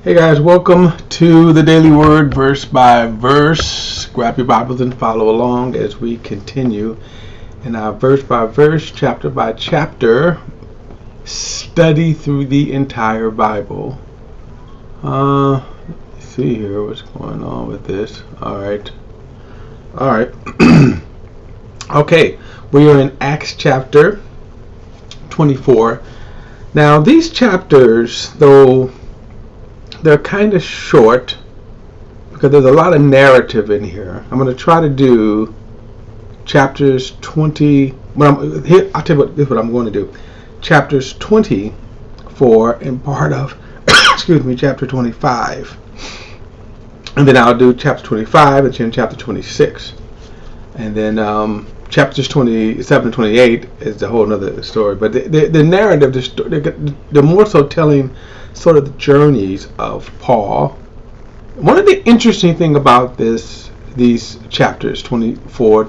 Hey guys, welcome to the Daily Word verse by verse. Grab your Bibles and follow along as we continue in our verse by verse, chapter by chapter study through the entire Bible. Let's see here what's going on with this. Alright. Okay, we are in Acts chapter 24. Now these chapters, though they're kind of short because there's a lot of narrative in here. I'm going to try to do chapters 20. I'll tell you this is what I'm going to do. Chapters 24 and part of, chapter 25. And then I'll do chapter 25 and then chapter 26. And then chapters 27 and 28 is a whole other story. But the narrative, they're more so telling sort of the journeys of Paul. One of the interesting thing about these chapters 24,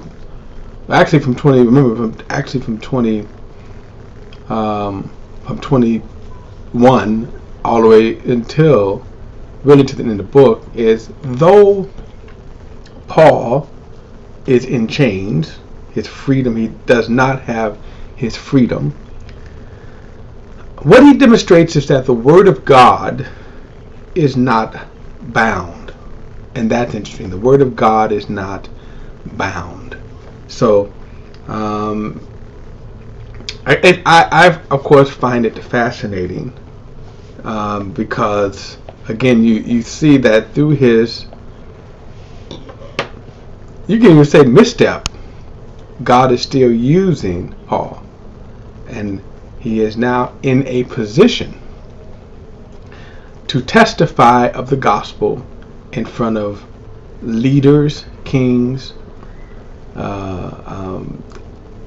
actually from 20, remember from 20, from 21 all the way until really to the end of the book, is though Paul is in chains, his freedom, he does not have his freedom. What he demonstrates is that the Word of God is not bound. And that's interesting. The Word of God is not bound. So, I of course find it fascinating because, again, you see that through his, you can even say misstep, God is still using Paul. And he is now in a position to testify of the gospel in front of leaders, kings,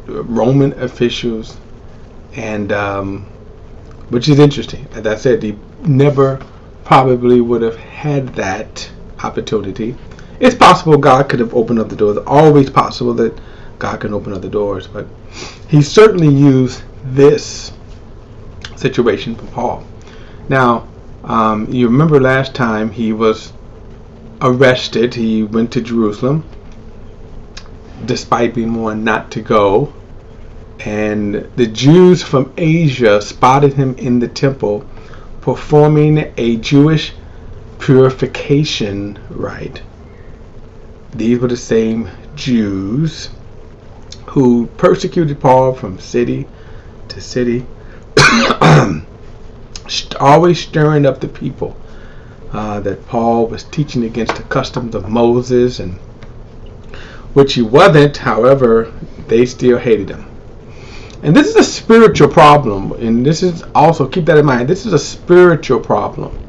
Roman officials, and which is interesting. As I said, he never probably would have had that opportunity. It's possible God could have opened up the doors. It's always possible that God can open up the doors, but he certainly used this situation for Paul. Now, you remember last time he was arrested. He went to Jerusalem despite being warned not to go, and the Jews from Asia spotted him in the temple performing a Jewish purification rite. These were the same Jews who persecuted Paul from city to city, always stirring up the people that Paul was teaching against the customs of Moses, and which he wasn't. However, they still hated him. And this is a spiritual problem, and this is also, keep that in mind, this is a spiritual problem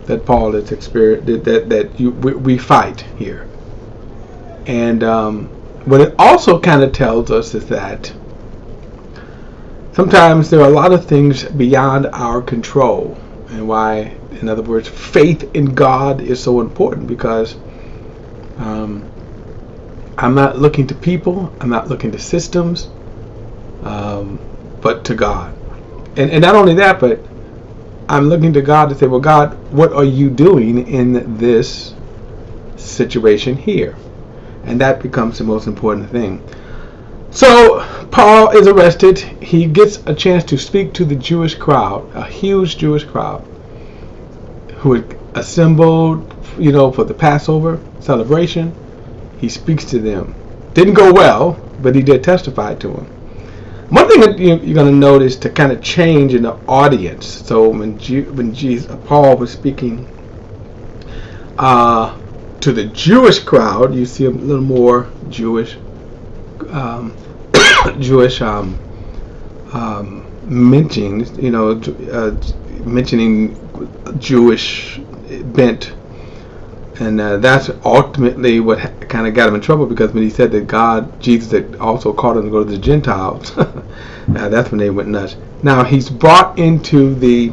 that Paul is experiencing, we fight here. And what it also kind of tells us is that sometimes there are a lot of things beyond our control, and why, in other words, faith in God is so important, because I'm not looking to people, I'm not looking to systems, but to God. And not only that, but I'm looking to God to say, well, God, what are you doing in this situation here? And that becomes the most important thing. So Paul is arrested. He gets a chance to speak to the Jewish crowd, a huge Jewish crowd who had assembled, for the Passover celebration. He speaks to them. Didn't go well, but he did testify to them. One thing that you're going to notice to kind of change in the audience. So when Paul was speaking to the Jewish crowd, you see a little more Jewish mentioning Jewish bent, and that's ultimately what kind of got him in trouble, because when he said that Jesus had also called him to go to the Gentiles, that's when they went nuts. Now he's brought into the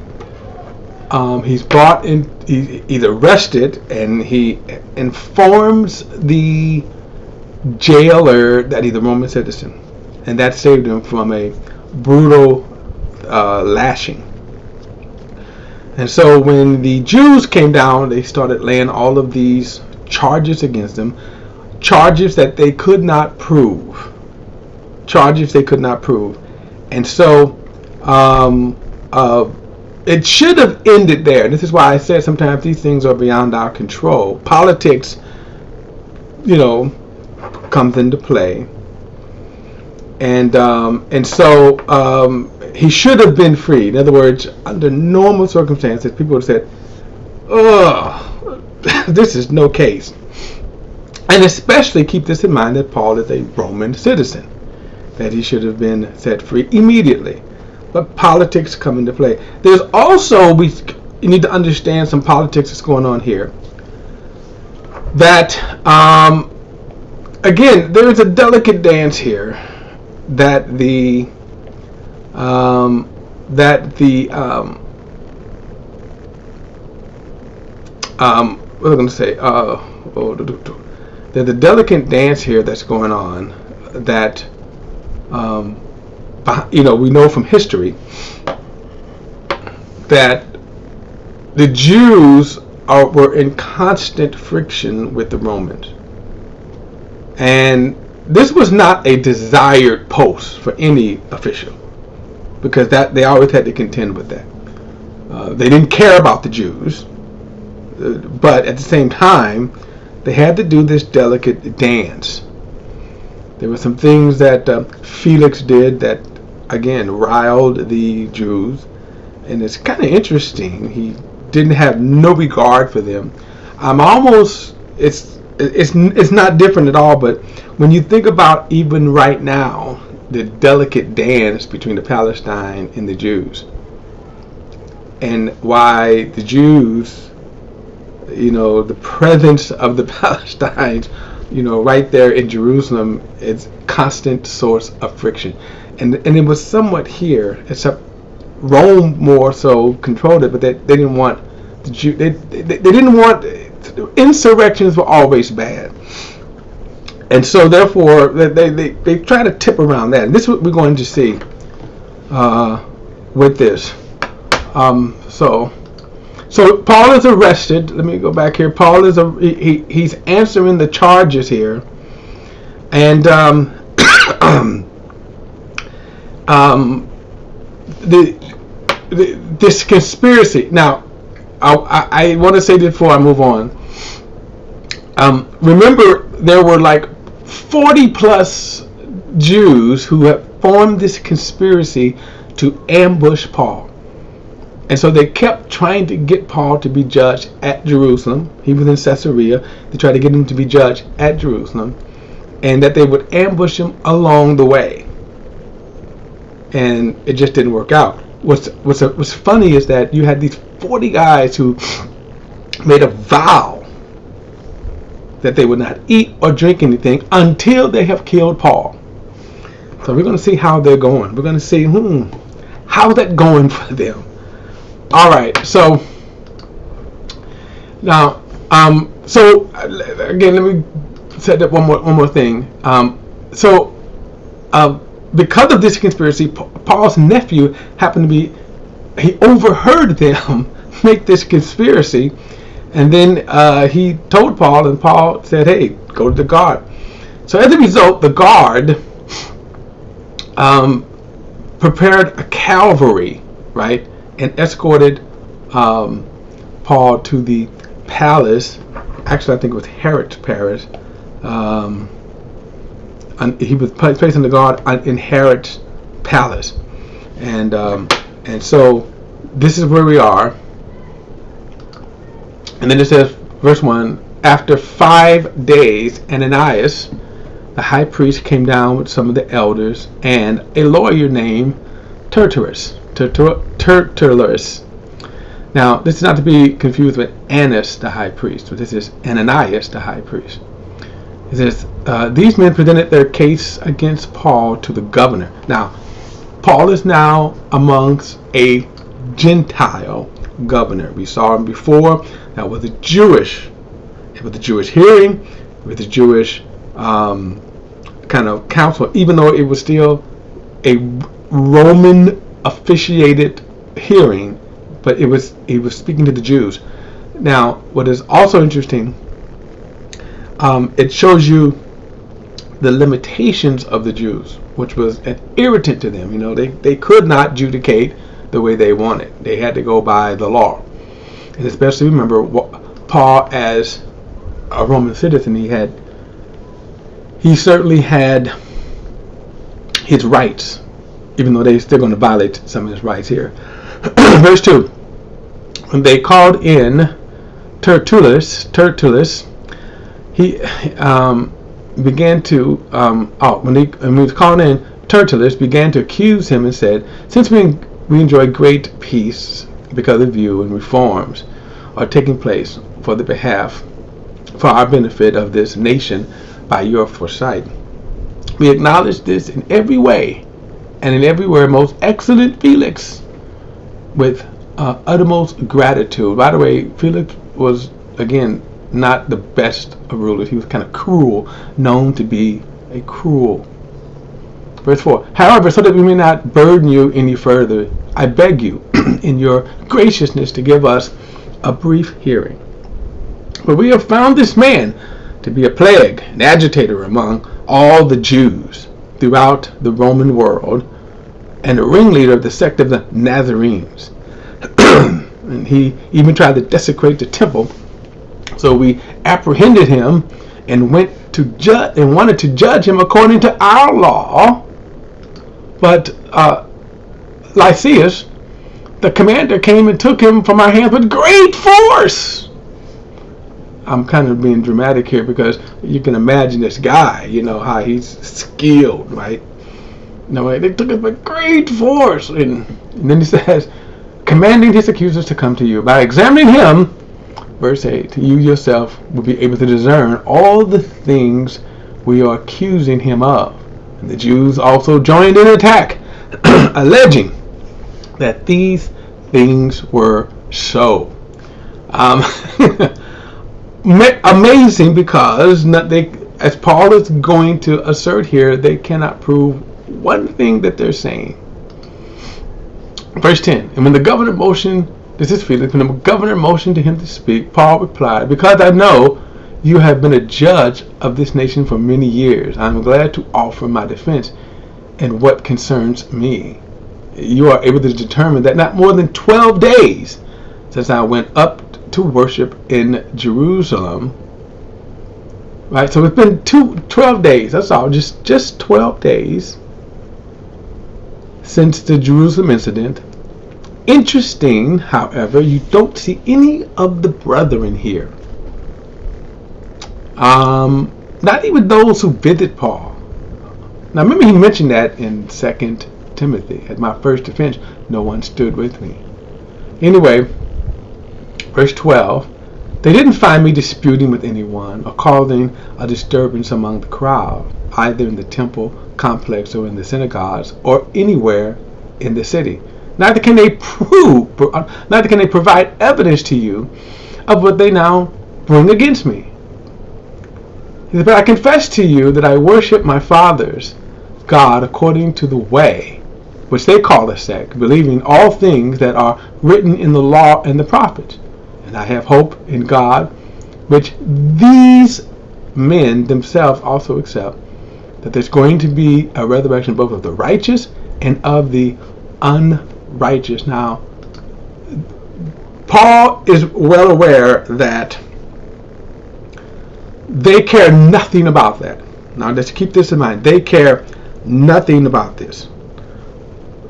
he's arrested, and he informs the jailer that he's a Roman citizen, and that saved him from a brutal lashing. And so when the Jews came down, they started laying all of these charges against them, charges that they could not prove. Charges they could not prove. And so it should have ended there. This is why I said sometimes these things are beyond our control. Politics, comes into play. And so he should have been free. In other words, under normal circumstances, people would have said, "Oh, this is no case." And especially keep this in mind that Paul is a Roman citizen, that he should have been set free immediately. But politics come into play. There's also, you need to understand some politics that's going on here. That again, there is a delicate dance here that the what am I going to say? There's a delicate dance here that's going on that we know from history that the Jews were in constant friction with the Romans, and this was not a desired post for any official, because that they always had to contend with that. They didn't care about the Jews, but at the same time, they had to do this delicate dance. There were some things that Felix did that, again, riled the Jews, and it's kind of interesting. He didn't have no regard for them. It's not different at all, but when you think about even right now, the delicate dance between the Palestine and the Jews, and why the Jews, the presence of the Palestinians, right there in Jerusalem, is constant source of friction. And it was somewhat here, except Rome more so controlled it, but they didn't want the Jew. They didn't want, insurrections were always bad, and so therefore they try to tip around that. And this is what we're going to see with this. So Paul is arrested. Let me go back here. Paul is he's answering the charges here, and this conspiracy. Now, I want to say this before I move on. Remember, there were like 40 plus Jews who had formed this conspiracy to ambush Paul. And so they kept trying to get Paul to be judged at Jerusalem. He was in Caesarea. They tried to get him to be judged at Jerusalem, and that they would ambush him along the way. And it just didn't work out. What's funny is that you had these 40 guys who made a vow that they would not eat or drink anything until they have killed Paul. So we're going to see how they're going. We're going to see how's that going for them. All right, so now, so again, let me set up one more thing. Because of this conspiracy, Paul's nephew happened to be, he overheard them make this conspiracy, and then he told Paul, and Paul said, "Hey, go to the guard." So as a result, the guard prepared a cavalry, right? And escorted Paul to the palace. Actually, I think it was Herod's palace. And he was placed in the guard in Herod's palace, and so this is where we are. And then it says, verse 1: After 5 days, Ananias, the high priest, came down with some of the elders and a lawyer named Turtulis. Now, this is not to be confused with Annas, the high priest, but this is Ananias, the high priest. It says, these men presented their case against Paul to the governor. Now, Paul is now amongst a Gentile governor. We saw him before. That was a Jewish. It was a Jewish hearing. It was a Jewish kind of council, even though it was still a Roman officiated hearing. but he was speaking to the Jews. Now, what is also interesting, it shows you the limitations of the Jews, which was an irritant to them. They could not judicate the way they wanted. They had to go by the law. And especially remember, Paul, as a Roman citizen, he certainly had his rights, even though they're still going to violate some of his rights here. Verse 2. When they called in Turtulis, he began to when he was called in, Turtulis began to accuse him and said, "Since we enjoy great peace because of you, and reforms are taking place for our benefit of this nation by your foresight, we acknowledge this in every way, and in everywhere, most excellent Felix, with uttermost gratitude." By the way, Felix was, again, not the best of rulers. He was kind of cruel, known to be a cruel. Verse 4. "However, so that we may not burden you any further, I beg you, in your graciousness, to give us a brief hearing. For we have found this man to be a plague, an agitator among all the Jews throughout the Roman world, and a ringleader of the sect of the Nazarenes. And he even tried to desecrate the temple. So we apprehended him and wanted to judge him according to our law. But Lysias, the commander, came and took him from our hands with great force." I'm kind of being dramatic here because you can imagine this guy, how he's skilled, right? They took him with great force. And then he says, commanding his accusers to come to you. By examining him, verse 8, you yourself will be able to discern all the things we are accusing him of. And the Jews also joined in attack, alleging that these things were so. Amazing, because as Paul is going to assert here, they cannot prove one thing that they're saying. Verse 10, and when the governor motioned, this is Felix, when the governor motioned to him to speak, Paul replied, "Because I know you have been a judge of this nation for many years, I am glad to offer my defense in what concerns me. You are able to determine that not more than 12 days since I went up to worship in Jerusalem." Right, so it's been 12 days, that's all, just 12 days since the Jerusalem incident. Interesting, however, you don't see any of the brethren here. Not even those who visit Paul. Now remember, he mentioned that in 2 Timothy, at my first offense, no one stood with me. Anyway, verse 12, they didn't find me disputing with anyone or causing a disturbance among the crowd, either in the temple complex or in the synagogues or anywhere in the city. Neither can they provide evidence to you of what they now bring against me. He said, but I confess to you that I worship my father's God according to the way, which they call a sect, believing all things that are written in the law and the prophets. And I have hope in God, which these men themselves also accept, that there's going to be a resurrection both of the righteous and of the unrighteous. Now, Paul is well aware that they care nothing about that. Now, let's keep this in mind. They care nothing about this.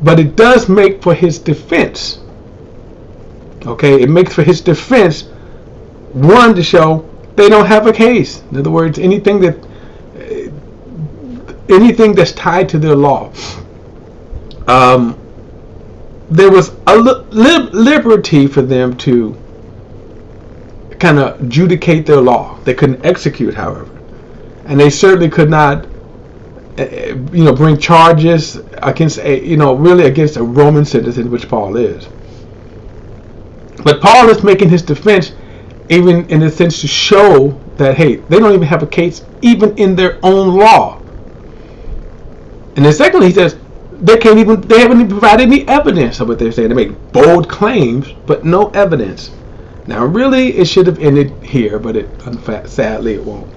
But it does make for his defense. Okay, it makes for his defense, one, to show they don't have a case. In other words, anything that's tied to their law. There was a liberty for them to kind of adjudicate their law. They couldn't execute, however, and they certainly could not, bring charges against against a Roman citizen, which Paul is. But Paul is making his defense, even in a sense, to show that, hey, they don't even have a case even in their own law. And then secondly, he says, they haven't even provided any evidence of what they're saying. They make bold claims, but no evidence. Now, really, it should have ended here, but sadly it won't.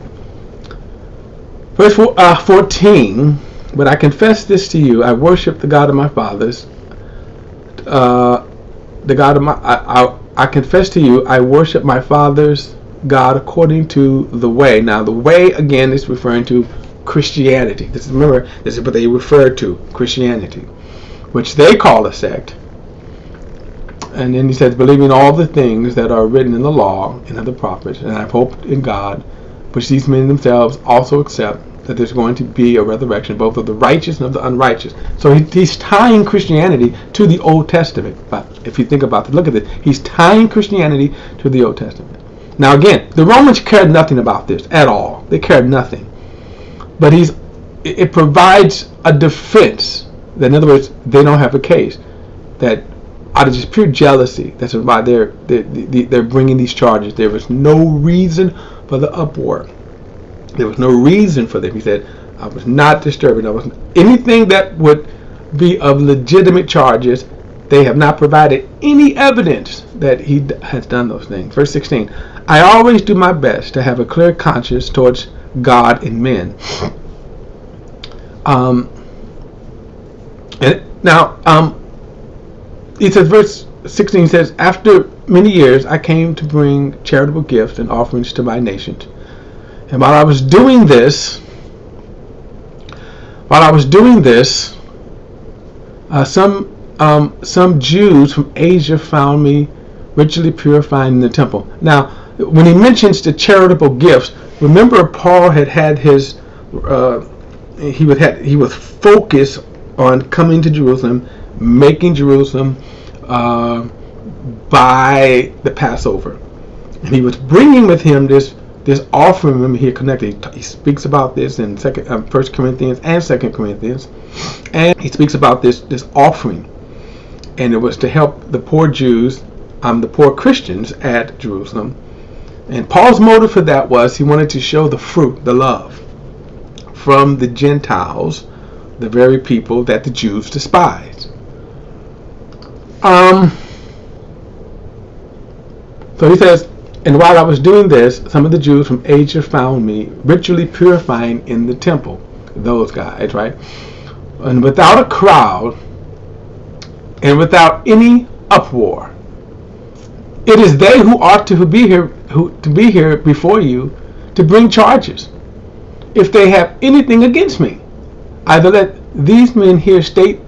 Verse 14, but I confess this to you, I worship the God of my fathers, the God of my, I confess to you, I worship my father's God according to the way. Now, the way, again, is referring to Christianity. This is what they refer to, Christianity, which they call a sect. And then he says, believing all the things that are written in the law and of the prophets, and I've hoped in God, which these men themselves also accept, that there's going to be a resurrection, both of the righteous and of the unrighteous. So he's tying Christianity to the Old Testament. But if you think about it, look at this. He's tying Christianity to the Old Testament. Now again, the Romans cared nothing about this at all. They cared nothing. But it provides a defense. That, in other words, they don't have a case. That out of just pure jealousy, that's why they're bringing these charges. There was no reason for the uproar. There was no reason for them. He said, I was not disturbing. I wasn't anything that would be of legitimate charges. They have not provided any evidence that he has done those things. Verse 16, I always do my best to have a clear conscience towards God and men. He says, verse 16 says, after many years I came to bring charitable gifts and offerings to my nations. And while I was doing this, some Jews from Asia found me ritually purifying in the temple. Now, when he mentions the charitable gifts, remember Paul had his he was focused on coming to Jerusalem, making Jerusalem by the Passover, and he was bringing with him this offering. Remember, he connected. He speaks about this in 1 Corinthians and 2 Corinthians, and he speaks about this offering, and it was to help the poor Jews, the poor Christians at Jerusalem. And Paul's motive for that was he wanted to show the fruit, the love, from the Gentiles, the very people that the Jews despised. So he says, and while I was doing this, some of the Jews from Asia found me ritually purifying in the temple. Those guys, right? And without a crowd and without any uproar. It is they who ought to be here before you to bring charges, if they have anything against me. Either let these men here state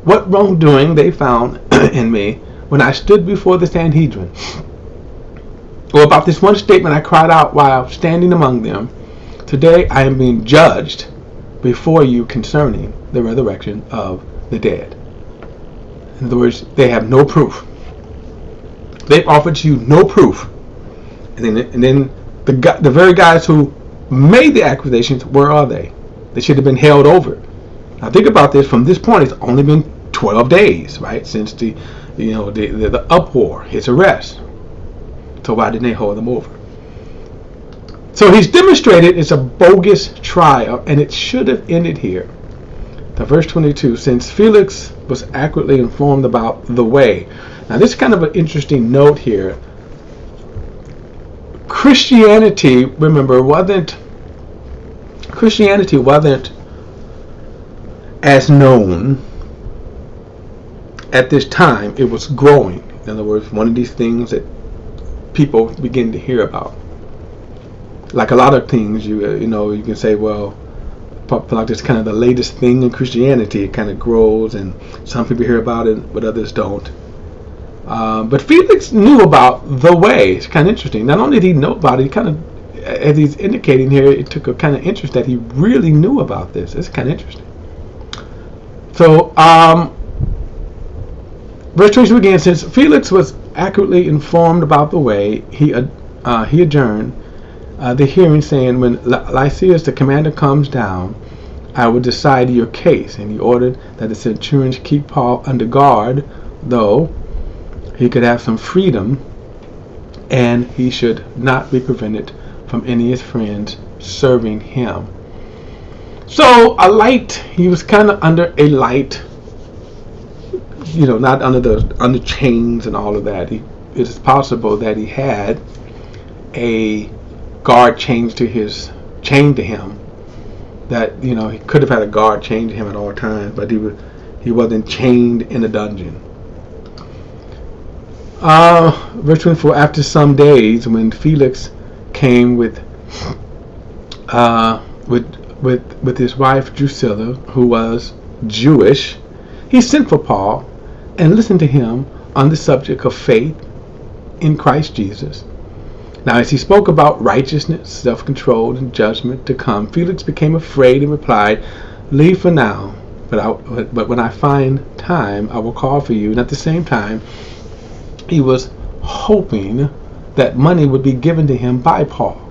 what wrongdoing they found in me when I stood before the Sanhedrin. Or about this one statement I cried out while standing among them, today I am being judged before you concerning the resurrection of the dead. In other words, they have no proof. They've offered you no proof. And then the very guys who made the accusations, where are they? They should have been held over. Now think about this. From this point, it's only been 12 days, right, since the uproar, his arrest. So why didn't they hold them over? So he's demonstrated it's a bogus trial, and it should have ended here. Now, verse 22, since Felix was accurately informed about the way. Now, this is kind of an interesting note here. Christianity, remember, wasn't as known at this time. It was growing. In other words, one of these things that people begin to hear about. Like a lot of things, you can say, well, like this kind of the latest thing in Christianity. It kind of grows, and some people hear about it, but others don't. But Felix knew about the way. It's kind of interesting. Not only did he know about it, he kind of, as he's indicating here, it took a kind of interest that he really knew about this. It's kind of interesting. So, verse 22 again, since Felix was accurately informed about the way, he adjourned the hearing, saying, when Lysias the commander comes down, I will decide your case. And he ordered that the centurions keep Paul under guard, though he could have some freedom, and he should not be prevented from any of his friends serving him. So he was kind of under a light, not under chains and all of that. It is possible that he had a guard chained to him. That he could have had a guard chained to him at all times, but he wasn't chained in a dungeon. Verse 24. After some days, when Felix came with his wife Drusilla, who was Jewish, he sent for Paul and listened to him on the subject of faith in Christ Jesus. Now, as he spoke about righteousness, self-control, and judgment to come, Felix became afraid and replied, "Leave for now, but when I find time, I will call for you." And at the same time, he was hoping that money would be given to him by Paul.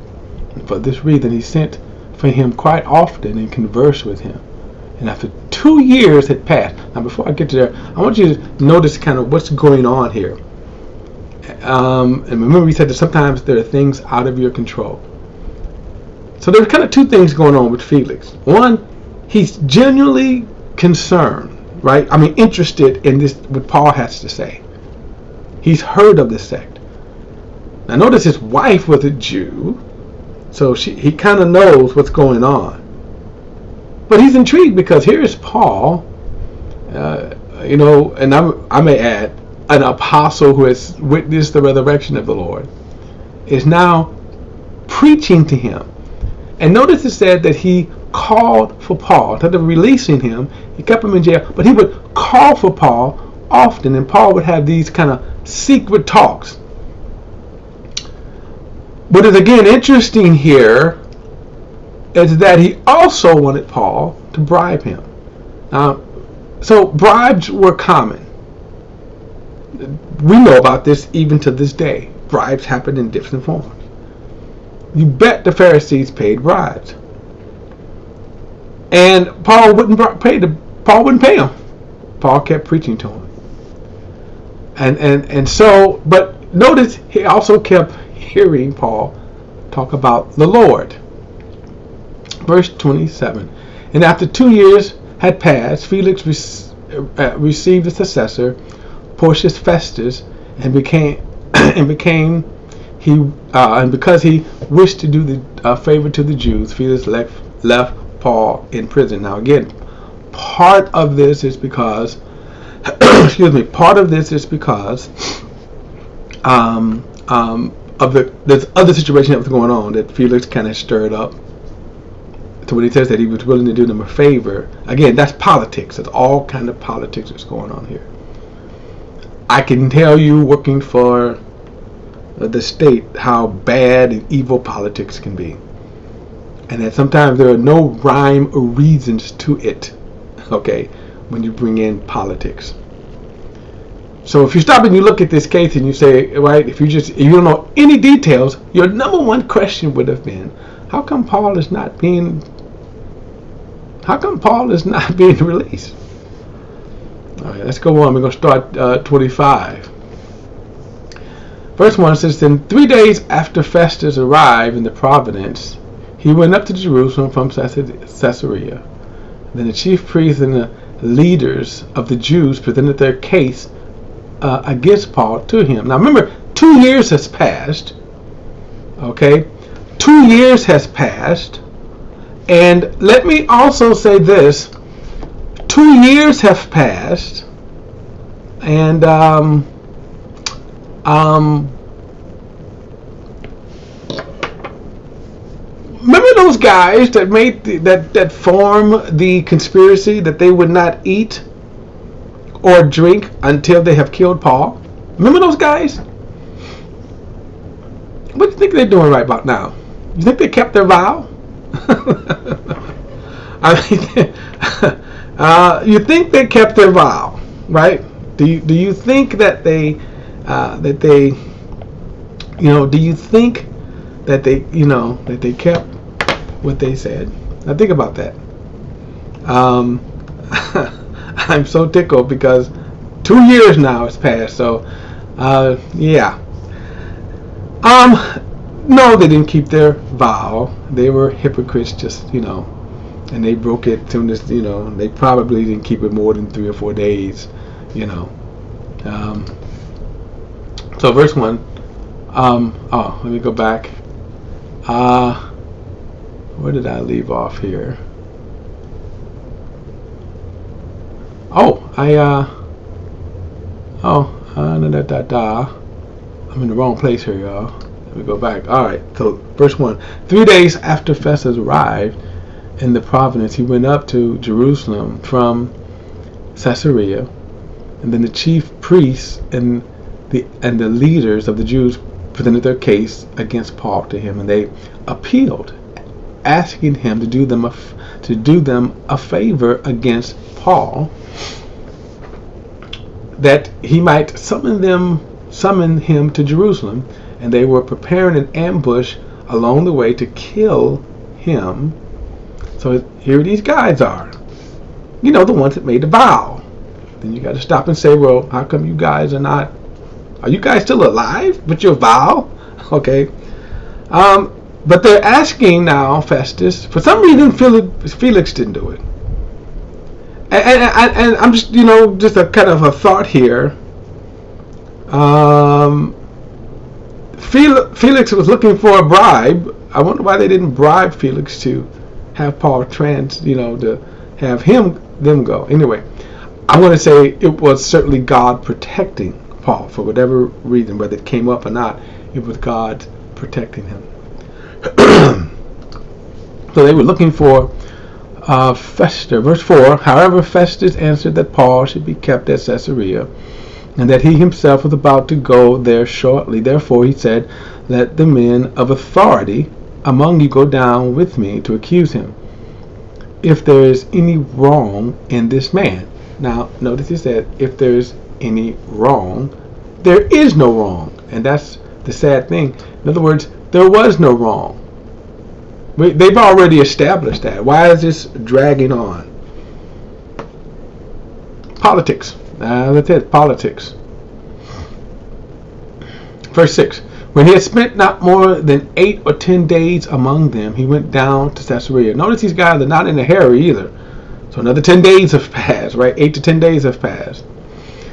And for this reason, he sent for him quite often and conversed with him. And after 2 years had passed, now before I get to there, I want you to notice kind of what's going on here. And remember, we said that sometimes there are things out of your control. So there's kind of two things going on with Felix. One, he's genuinely concerned, right? Interested in this, what Paul has to say. He's heard of this sect. Now notice his wife was a Jew, so he kind of knows what's going on. But he's intrigued because here is Paul, and I may add, an apostle who has witnessed the resurrection of the Lord, is now preaching to him. And notice it said that he called for Paul. Instead of releasing him, he kept him in jail, but he would call for Paul often, and Paul would have these kind of secret talks. What is again interesting here is that he also wanted Paul to bribe him. So bribes were common. We know about this even to this day. Bribes happen in different forms. You bet the Pharisees paid bribes, and Paul wouldn't pay him. Paul kept preaching to him, and so. But notice he also kept hearing Paul talk about the Lord. Verse 27. And after 2 years had passed, Felix received a successor, Porcius Festus, and because he wished to do the favor to the Jews, Felix left Paul in prison. Now again, part of this is because of this other situation that was going on that Felix kind of stirred up. So when he says that he was willing to do them a favor, again, that's politics. That's all kind of politics that's going on here. I can tell you, working for the state, how bad and evil politics can be, and that sometimes there are no rhyme or reasons to it. Okay, when you bring in politics. So if you stop and you look at this case and you say, right, if you don't know any details, your number one question would have been, how come Paul is not being released? All right, let's go on. We're going to start 25. Verse 1 says, Then 3 days after Festus arrived in the province, he went up to Jerusalem from Caesarea. Then the chief priests and the leaders of the Jews presented their case against Paul to him. Now remember, 2 years has passed. Okay? 2 years has passed. And let me also say this. 2 years have passed. And remember those guys that made that form the conspiracy that they would not eat or drink until they have killed Paul? Remember those guys? What do you think they're doing right about now? You think they kept their vow? You think they kept their vow, right? Do you think that they do you think that they kept what they said? Now think about that. I'm so tickled because 2 years now has passed. So, yeah. No, they didn't keep their vow. They were hypocrites, just and they broke it to this. They probably didn't keep it more than 3 or 4 days. So verse 1. Let me go back. Where did I leave off here? I'm in the wrong place here, y'all. Let me go back. Alright, so verse 1. 3 days after Festus arrived in the province, he went up to Jerusalem from Caesarea, and then the chief priests and the leaders of the Jews presented their case against Paul to him, and they appealed, asking him to do them a favor against Paul, that he might summon him to Jerusalem. And they were preparing an ambush along the way to kill him. So here these guys are, the ones that made the vow. Then you got to stop and say, well, how come you guys are you guys still alive with your vow? Okay. But they're asking now Festus. For some reason, Felix didn't do it. And I'm just, just a kind of a thought here. Felix was looking for a bribe. I wonder why they didn't bribe Felix to have Paul to have them go. Anyway, I want to say it was certainly God protecting Paul for whatever reason, whether it came up or not. It was God protecting him. So they were looking for Festus. Verse 4. However, Festus answered that Paul should be kept at Caesarea, and that he himself was about to go there shortly. Therefore he said, let the men of authority among you go down with me to accuse him, if there is any wrong in this man. Now, notice he said, if there is any wrong, there is no wrong. And that's the sad thing. In other words, there was no wrong. They've already established that. Why is this dragging on? Politics. That's it, politics. Verse 6. When he had spent not more than 8 or 10 days among them, he went down to Caesarea. Notice these guys are not in a hurry either. So another 10 days have passed, right? 8 to 10 days have passed.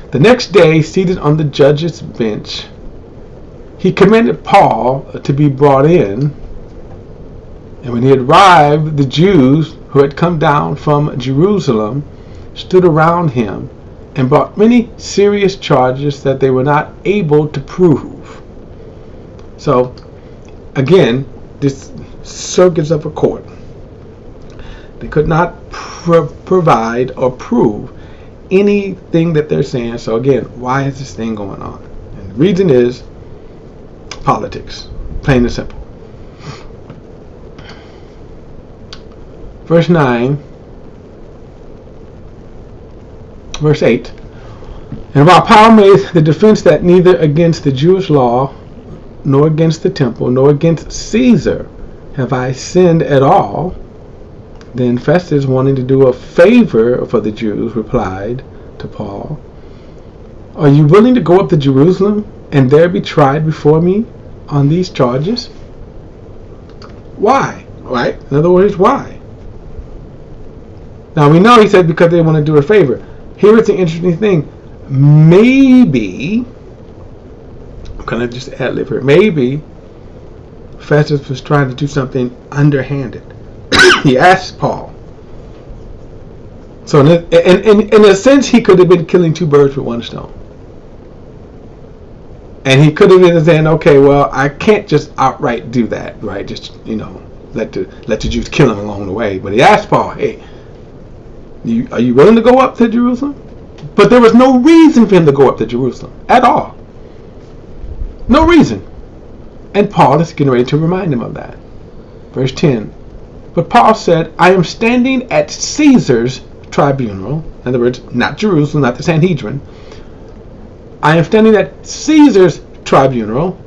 The next day, seated on the judge's bench, he commanded Paul to be brought in. And when he had arrived, the Jews who had come down from Jerusalem stood around him and brought many serious charges that they were not able to prove. So, again, this circus of a court. They could not provide or prove anything that they're saying. So again, why is this thing going on? And the reason is politics, plain and simple. Verse 9, verse 8. And while Paul made the defense that neither against the Jewish law, nor against the temple, nor against Caesar have I sinned at all, then Festus, wanting to do a favor for the Jews, replied to Paul, are you willing to go up to Jerusalem and there be tried before me on these charges? Why? Right? In other words, why? Now we know he said because they want to do a favor. Here is the interesting thing. Maybe, I'm going to just ad-lib here, maybe Festus was trying to do something underhanded. He asked Paul. So in a sense, he could have been killing 2 birds with 1 stone. And he could have been saying, okay, well, I can't just outright do that, right? Just, let the Jews kill him along the way. But he asked Paul, hey, are you willing to go up to Jerusalem? But there was no reason for him to go up to Jerusalem at all. No reason. And Paul is getting ready to remind him of that. Verse 10. But Paul said, I am standing at Caesar's tribunal. In other words, not Jerusalem, not the Sanhedrin. I am standing at Caesar's tribunal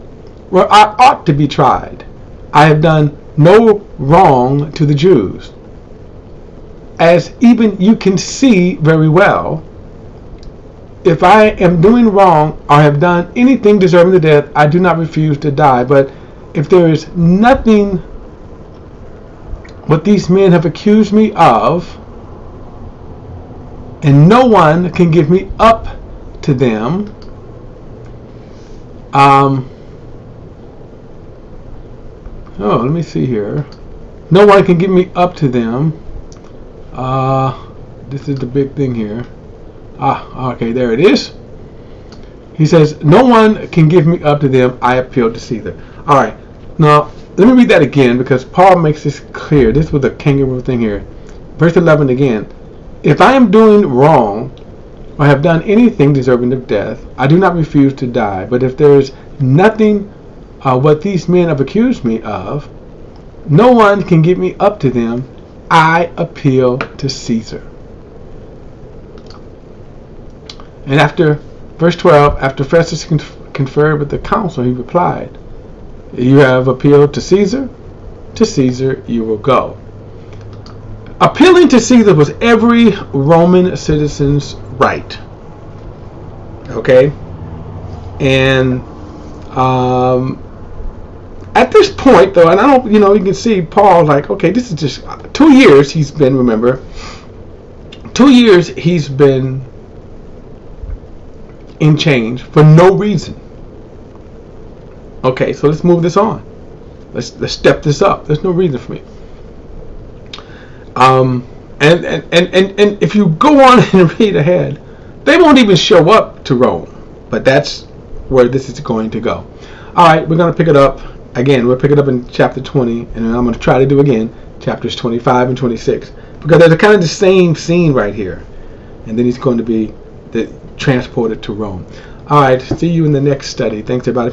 where I ought to be tried. I have done no wrong to the Jews. As even you can see very well, if I am doing wrong or have done anything deserving the death, I do not refuse to die. But if there is nothing what these men have accused me of, and no one can give me up to them. Let me see here. No one can give me up to them. This is the big thing here. Okay, there it is. He says, no one can give me up to them. I appeal to Caesar. All right. Now, let me read that again because Paul makes this clear. This was a kangaroo thing here. Verse 11 again. If I am doing wrong or have done anything deserving of death, I do not refuse to die. But if there is nothing what these men have accused me of, no one can give me up to them. I appeal to Caesar. And after verse 12, after Festus conferred with the council, he replied, you have appealed to Caesar you will go. Appealing to Caesar was every Roman citizen's right. Okay? And at this point, though, and I don't, you can see Paul like, okay, this is just 2 years he's been, remember, 2 years he's been in chains for no reason. Okay, so let's move this on. Let's step this up. There's no reason for me. And if you go on and read ahead, they won't even show up to Rome. But that's where this is going to go. All right, we're going to pick it up. Again, we'll pick it up in chapter 20, and I'm going to try to do again chapters 25 and 26, because they're kind of the same scene right here. And then he's going to be transported to Rome. All right, see you in the next study. Thanks, everybody, for